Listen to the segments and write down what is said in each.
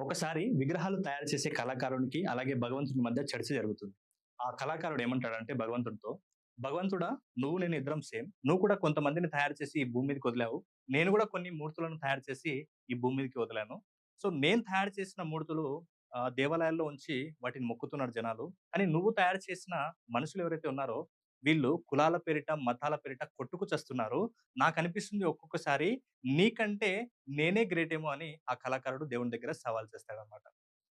ఒకసారి విగ్రహాలు తయారు చేసే కళాకారునికి, అలాగే భగవంతుని మధ్య చర్చ జరుగుతుంది. ఆ కళాకారుడు ఏమంటాడంటే భగవంతుడితో, "భగవంతుడా! నువ్వు నేను ఇద్దరం సేమ్. నువ్వు కూడా కొంతమందిని తయారు చేసి ఈ భూమి మీదకి వదిలావు. నేను కూడా కొన్ని మూర్తులను తయారు చేసి ఈ భూమి మీదకి వదిలాను. సో, నేను తయారు చేసిన మూర్తులు దేవాలయాల్లో ఉంచి వాటిని మొక్కుతున్నారు జనాలు. కానీ నువ్వు తయారు చేసిన మనుషులు ఎవరైతే ఉన్నారో, వీళ్ళు కులాల పేరిట, మతాల పేరిట కొట్టుకు చస్తున్నారు. నాకనిపిస్తుంది ఒక్కొక్కసారి నీకంటే నేనే గ్రేట్ ఏమో" అని ఆ కళాకారుడు దేవుని దగ్గర సవాల్ చేస్తాడన్నమాట.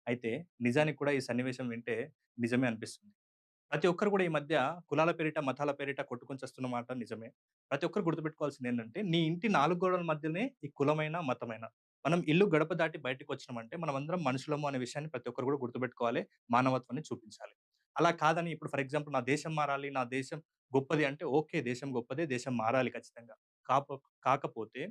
అయితే నిజానికి కూడా ఈ సన్నివేశం వింటే నిజమే అనిపిస్తుంది. ప్రతి ఒక్కరు కూడా ఈ మధ్య కులాల పేరిట, మతాల పేరిట కొట్టుకొని చస్తున్న మాట నిజమే. ప్రతి ఒక్కరు గుర్తుపెట్టుకోవాల్సిందేంటంటే, నీ ఇంటి 4 గోడల మధ్యనే ఈ కులమైన, మతమైన. మనం ఇల్లు గడప దాటి బయటికొచ్చినామంటే మనమందరం మనుషులము అనే విషయాన్ని ప్రతి ఒక్కరు కూడా గుర్తుపెట్టుకోవాలి. మానవత్వాన్ని చూపించాలి. అలా కాదని ఇప్పుడు ఫర్ ఎగ్జాంపుల్ నా దేశం మారాలి, నా దేశం గొప్పది అంటే ఓకే. దేశం గొప్పదే. దేశం మారాలి ఖచ్చితంగా. కాపో కాకపోతే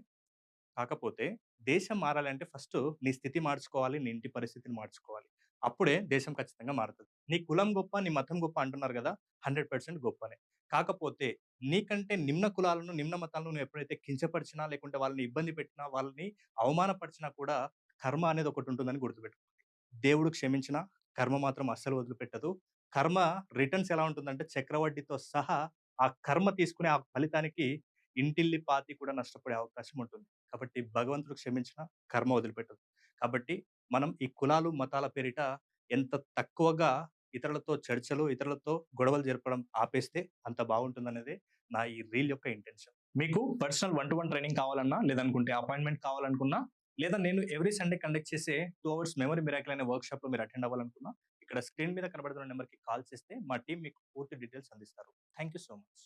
కాకపోతే దేశం మారాలంటే ఫస్టు నీ స్థితి మార్చుకోవాలి. నీ ఇంటి పరిస్థితిని మార్చుకోవాలి. అప్పుడే దేశం ఖచ్చితంగా మారుతది. నీ కులం గొప్ప, నీ మతం గొప్ప అంటున్నారు గదా! 100% గొప్పనే. కాకపోతే నీకంటే నిమ్న కులాలను, నిమ్న మతాలను నువ్వు ఎప్పుడైతే కించపరిచినా, లేకుంటే వాళ్ళని ఇబ్బంది పెట్టినా, వాళ్ళని అవమానపరిచినా కూడా కర్మ అనేది ఒకటుంటుందని గుర్తుపెట్టుకోవాలి. దేవుడు క్షమించినా కర్మ మాత్రం అస్సలు వదిలిపెట్టదు. కర్మ రిటర్న్స్ ఎలా ఉంటుందంటే చక్రవడ్డీతో సహా ఆ కర్మ తీసుకునే ఆ ఫలితానికి ఇంటిల్లిపాతి కూడా నష్టపోయే అవకాశం ఉంటుంది. కాబట్టి భగవంతుడు క్షమించినా కర్మ వదిలిపెట్టదు. కాబట్టి మనం ఈ కులాలు, మతాల పేరిట ఎంత తక్కువగా ఇతరులతో చర్చలు, ఇతరులతో గొడవలు జరపడం ఆపేస్తే అంత బాగుంటుందనేదే నా ఈ రీల్ యొక్క ఇంటెన్షన్. మీకు పర్సనల్ 1-1 ట్రైనింగ్ కావాలన్నా, లేదనుకుంటే అపాయింట్‌మెంట్ కావాలనుకున్నా, లేదా నేను ఎవ్రీ సండే కండక్ట్ చేసే 2 అవర్స్ మెమరీ మిరాకిల్ అనే వర్క్‌షాప్‌లో మీరు అటెండ్ అవ్వాలనుకున్నా, ఇక్కడ స్క్రీన్ మీద కనబడుతున్న నంబర్‌కి కాల్ చేస్తే మా టీమ్ మీకు పూర్తి డీటెయిల్స్ అందిస్తారు. Thank you so much.